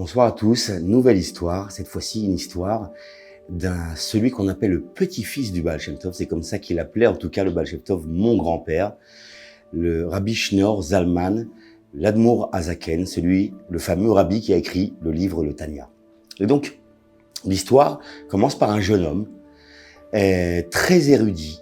Bonsoir à tous, nouvelle histoire, cette fois-ci une histoire celui qu'on appelle le petit-fils du Baal Shem Tov, c'est comme ça qu'il appelait en tout cas le Baal Shem Tov, mon grand-père, le Rabbi Shneur Zalman, l'Admour Azaken, le fameux rabbi qui a écrit le livre Le Tanya. Et donc, l'histoire commence par un jeune homme, très érudit,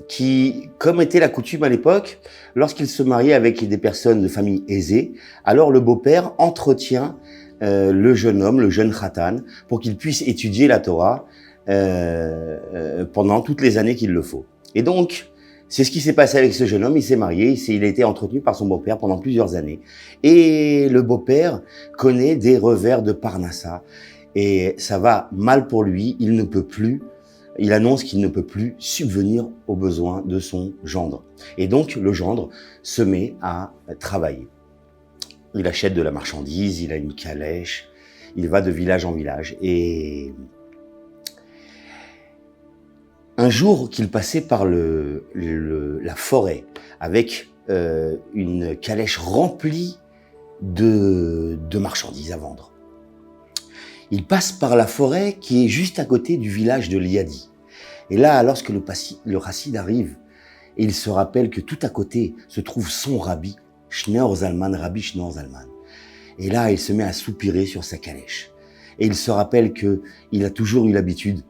qui, comme était la coutume à l'époque, lorsqu'il se mariait avec des personnes de famille aisée, alors le beau-père entretient le jeune homme, le jeune Khatan, pour qu'il puisse étudier la Torah pendant toutes les années qu'il le faut. Et donc, c'est ce qui s'est passé avec ce jeune homme, il s'est marié, il a été entretenu par son beau-père pendant plusieurs années. Et le beau-père connaît des revers de Parnassa, et ça va mal pour lui, il annonce qu'il ne peut plus subvenir aux besoins de son gendre. Et donc, le gendre se met à travailler. Il achète de la marchandise, il a une calèche, il va de village en village. Et un jour qu'il passait par la forêt avec une calèche remplie de marchandises à vendre. Il passe par la forêt qui est juste à côté du village de Liadi. Et là, lorsque le Chassid arrive, et il se rappelle que tout à côté se trouve son rabbi, Shneur Zalman, Rabbi Shneur Zalman. Et là, il se met à soupirer sur sa calèche. Et il se rappelle qu'il a toujours eu l'habitude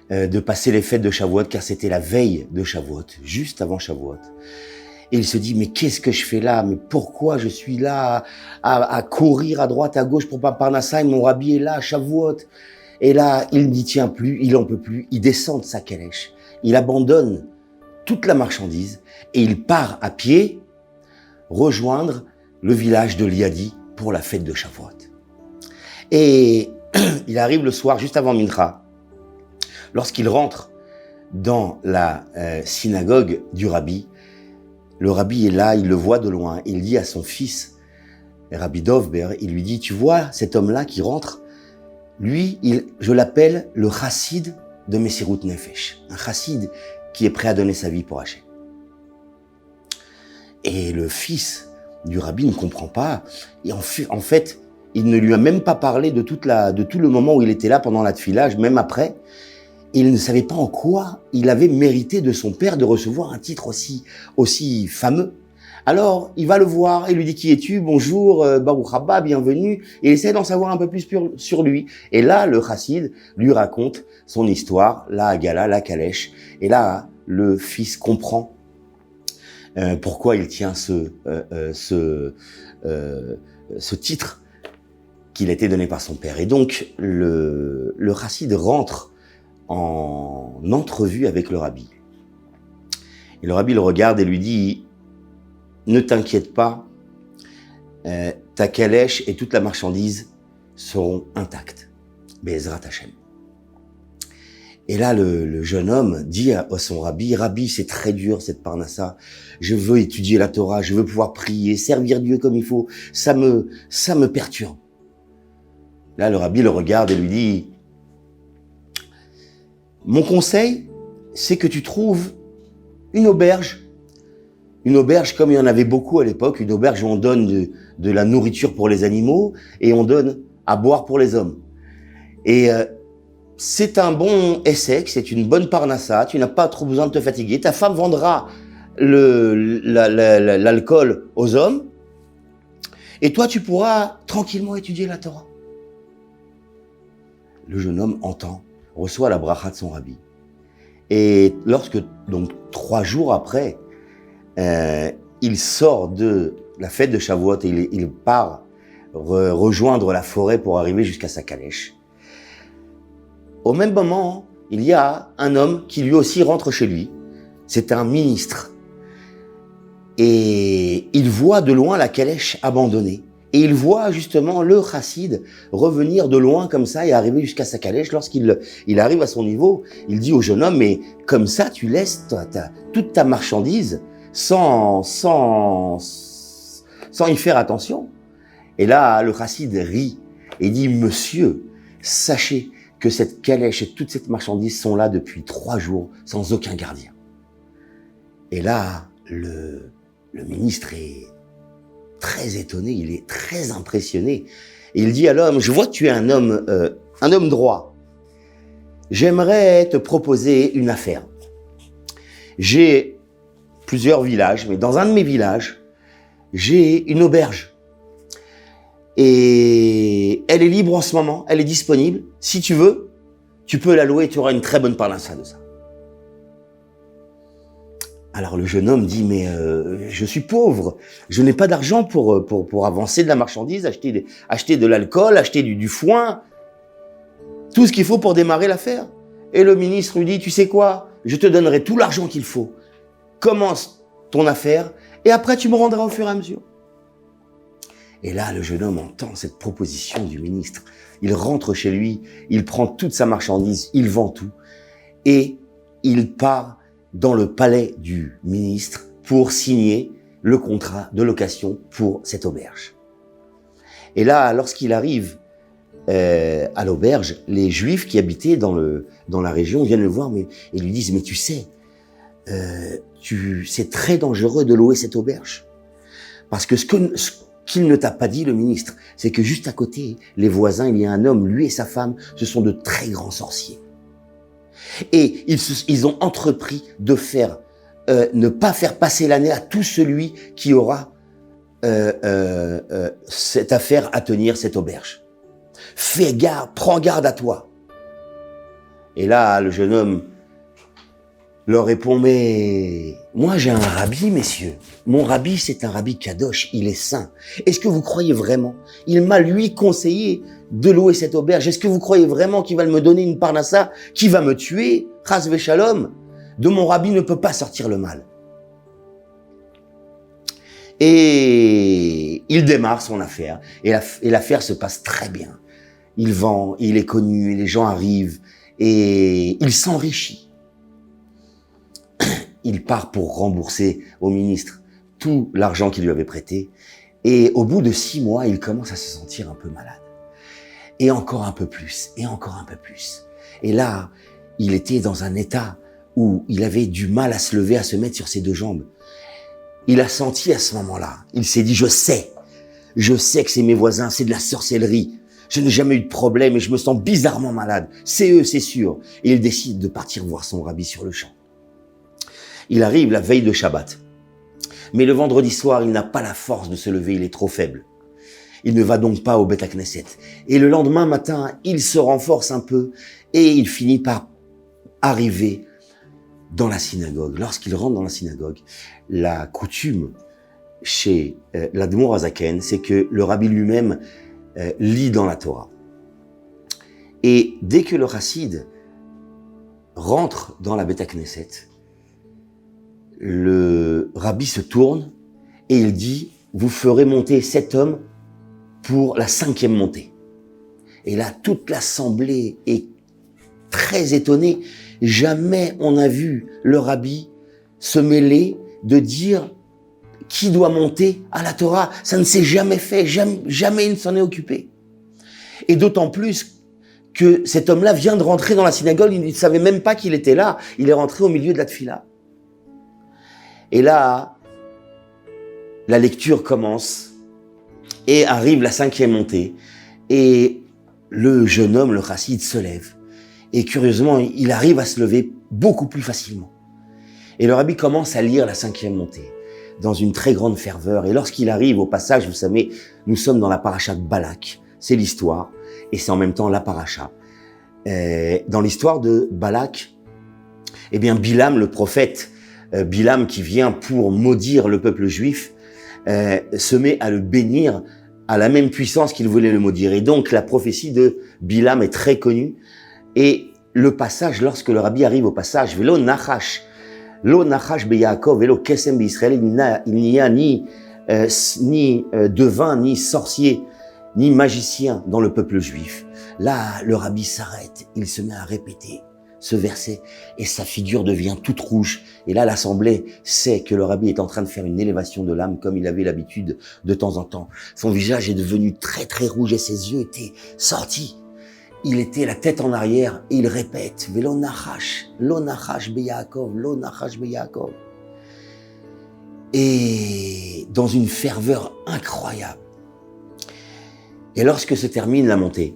de passer les fêtes de Shavuot, car c'était la veille de Shavuot, juste avant Shavuot. Et il se dit, mais qu'est-ce que je fais là? Mais pourquoi je suis là à courir à droite, à gauche pour Parnassa, et mon rabbi est là, à Shavuot? Et là, il n'y tient plus, il en peut plus, il descend de sa calèche. Il abandonne toute la marchandise et il part à pied rejoindre le village de Liadi pour la fête de Shavuot. Et il arrive le soir, juste avant Mincha. Lorsqu'il rentre dans la synagogue du rabbi, le rabbi est là, il le voit de loin. Il dit à son fils, Rabbi Dovber, il lui dit, tu vois cet homme-là qui rentre, lui, je l'appelle le chassid de Messirut Nefesh. Un chassid qui est prêt à donner sa vie pour Hachem. Et le fils du rabbi ne comprend pas. Et en fait, il ne lui a même pas parlé de tout le moment où il était là pendant la tfila, même après. Il ne savait pas en quoi il avait mérité de son père de recevoir un titre aussi fameux. Alors, il va le voir et lui dit, qui es-tu? Bonjour, Baruch Haba, bienvenue. Et il essaie d'en savoir un peu plus sur lui. Et là, le chassid lui raconte son histoire, la Hagala, la calèche. Et là, le fils comprend pourquoi il tient ce titre qu'il a été donné par son père. Et donc, le chassid rentre en entrevue avec le rabbi. Et le rabbi le regarde et lui dit, ne t'inquiète pas, ta calèche et toute la marchandise seront intactes. Be'ezrat Hashem. Et là, le jeune homme dit à son rabbi, Rabbi, c'est très dur cette Parnassa. Je veux étudier la Torah, je veux pouvoir prier, servir Dieu comme il faut. Ça me perturbe. Là, le rabbi le regarde et lui dit, mon conseil, c'est que tu trouves une auberge comme il y en avait beaucoup à l'époque, une auberge où on donne de la nourriture pour les animaux et on donne à boire pour les hommes. Et c'est un bon essai, c'est une bonne parnassa, tu n'as pas trop besoin de te fatiguer. Ta femme vendra l'alcool aux hommes et toi tu pourras tranquillement étudier la Torah. Le jeune homme reçoit la bracha de son rabbi. Et lorsque, donc 3 jours après, il sort de la fête de Shavuot et il part rejoindre la forêt pour arriver jusqu'à sa calèche. Au même moment, il y a un homme qui lui aussi rentre chez lui. C'est un ministre. Et il voit de loin la calèche abandonnée. Et il voit justement le chassid revenir de loin comme ça et arriver jusqu'à sa calèche. Lorsqu'il arrive à son niveau, il dit au jeune homme, mais comme ça tu laisses toute ta marchandise sans y faire attention. Et là, le chassid rit et dit, monsieur, sachez que cette calèche et toute cette marchandise sont là depuis 3 jours sans aucun gardien. Et là, le ministre est très étonné, il est très impressionné. Et il dit à l'homme, je vois que tu es un homme droit. J'aimerais te proposer une affaire. J'ai plusieurs villages, mais dans un de mes villages, j'ai une auberge. Et elle est libre en ce moment, elle est disponible. Si tu veux, tu peux la louer, tu auras une très bonne parnassa de ça. Alors le jeune homme dit, mais je suis pauvre, je n'ai pas d'argent pour avancer de la marchandise, acheter de l'alcool, acheter du foin, tout ce qu'il faut pour démarrer l'affaire. Et le ministre lui dit, tu sais quoi, je te donnerai tout l'argent qu'il faut, commence ton affaire, et après tu me rendras au fur et à mesure. Et là, le jeune homme entend cette proposition du ministre. Il rentre chez lui, il prend toute sa marchandise, il vend tout, et il part dans le palais du ministre pour signer le contrat de location pour cette auberge. Et là, lorsqu'il arrive à l'auberge, les Juifs qui habitaient dans la région viennent le voir et lui disent « Mais tu sais, c'est très dangereux de louer cette auberge. Parce que ce qu'il ne t'a pas dit, le ministre, c'est que juste à côté, les voisins, il y a un homme, lui et sa femme, ce sont de très grands sorciers. Et ils ont entrepris de ne pas faire passer l'année à tout celui qui aura cette affaire à tenir, cette auberge. Fais garde, prends garde à toi. » Et là, le jeune homme leur répond, mais moi j'ai un rabbi, messieurs. Mon rabbi, c'est un rabbi kadosh, il est saint. Est-ce que vous croyez vraiment? Il m'a lui conseillé de louer cette auberge. Est-ce que vous croyez vraiment qu'il va me donner une parnassa qui va me tuer? Chas v'shalom. De mon rabbi ne peut pas sortir le mal. Et il démarre son affaire. Et l'affaire se passe très bien. Il vend, il est connu, les gens arrivent et il s'enrichit. Il part pour rembourser au ministre tout l'argent qu'il lui avait prêté. Et au bout de 6 mois, il commence à se sentir un peu malade. Et encore un peu plus, et encore un peu plus. Et là, il était dans un état où il avait du mal à se lever, à se mettre sur ses 2 jambes. Il a senti à ce moment-là, il s'est dit, je sais que c'est mes voisins, c'est de la sorcellerie. Je n'ai jamais eu de problème et je me sens bizarrement malade. C'est eux, c'est sûr. Et il décide de partir voir son rabbi sur le champ. Il arrive la veille de Shabbat. Mais le vendredi soir, il n'a pas la force de se lever, il est trop faible. Il ne va donc pas au Beth Knesset. Et le lendemain matin, il se renforce un peu et il finit par arriver dans la synagogue. Lorsqu'il rentre dans la synagogue, la coutume chez l'Admour Hazaken, c'est que le rabbi lui-même lit dans la Torah. Et dès que le chassid rentre dans la Beth Knesset, le rabbi se tourne et il dit, vous ferez monter 7 hommes pour la 5e montée. Et là, toute l'assemblée est très étonnée. Jamais on a vu le rabbi se mêler de dire qui doit monter à la Torah. Ça ne s'est jamais fait, jamais il ne s'en est occupé. Et d'autant plus que cet homme-là vient de rentrer dans la synagogue, il ne savait même pas qu'il était là. Il est rentré au milieu de la tfila. Et là, la lecture commence et arrive la 5e montée. Et le jeune homme, le chassid, se lève. Et curieusement, il arrive à se lever beaucoup plus facilement. Et le rabbi commence à lire la 5e montée dans une très grande ferveur. Et lorsqu'il arrive au passage, vous savez, nous sommes dans la paracha de Balak. C'est l'histoire et c'est en même temps la paracha. Dans l'histoire de Balak, eh bien, Bilam, le prophète, Bilam qui vient pour maudire le peuple juif, se met à le bénir à la même puissance qu'il voulait le maudire. Et donc, la prophétie de Bilam est très connue. Et le passage, lorsque le rabbi arrive au passage, Velo Nachash be Yaakov, Velo Kesem Israël, il n'y a ni devin, ni sorcier, ni magicien dans le peuple juif. Là, le rabbi s'arrête, il se met à répéter ce verset et sa figure devient toute rouge. Et là, l'assemblée sait que le rabbi est en train de faire une élévation de l'âme comme il avait l'habitude de temps en temps. Son visage est devenu très très rouge et ses yeux étaient sortis. Il était la tête en arrière et il répète Velo Nachash, Lo Nachash be Yaakov, Lo Nachash be Yaakov. Et dans une ferveur incroyable. Et lorsque se termine la montée,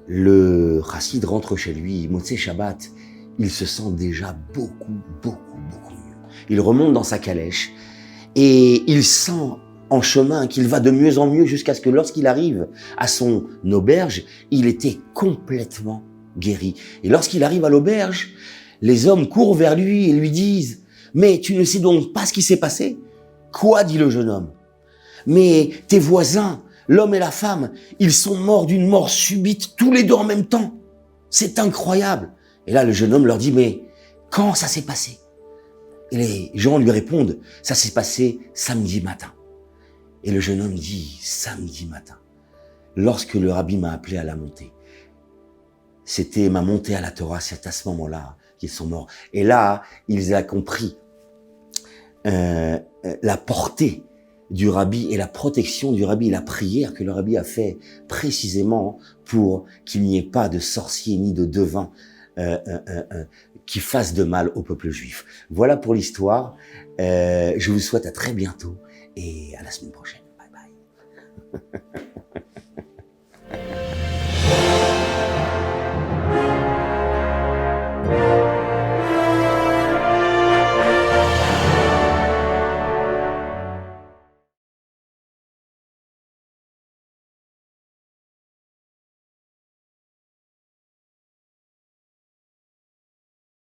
le chassid rentre chez lui, Motzei Shabbat, il se sent déjà beaucoup mieux. Il remonte dans sa calèche et il sent en chemin qu'il va de mieux en mieux jusqu'à ce que lorsqu'il arrive à son auberge, il était complètement guéri. Et lorsqu'il arrive à l'auberge, les hommes courent vers lui et lui disent « Mais tu ne sais donc pas ce qui s'est passé ?» « Quoi ?» dit le jeune homme. « Mais tes voisins, l'homme et la femme, ils sont morts d'une mort subite, tous les deux en même temps. C'est incroyable. » Et là, le jeune homme leur dit « Mais quand ça s'est passé ?» Et les gens lui répondent « Ça s'est passé samedi matin. » Et le jeune homme dit « Samedi matin. » Lorsque le rabbi m'a appelé à la montée, c'était ma montée à la Torah, c'est à ce moment-là qu'ils sont morts. Et là, ils ont compris la portée du rabbi et la protection du rabbi, la prière que le rabbi a fait précisément pour qu'il n'y ait pas de sorciers ni de devins qui fassent de mal au peuple juif. Voilà pour l'histoire. Je vous souhaite à très bientôt et à la semaine prochaine. Bye bye.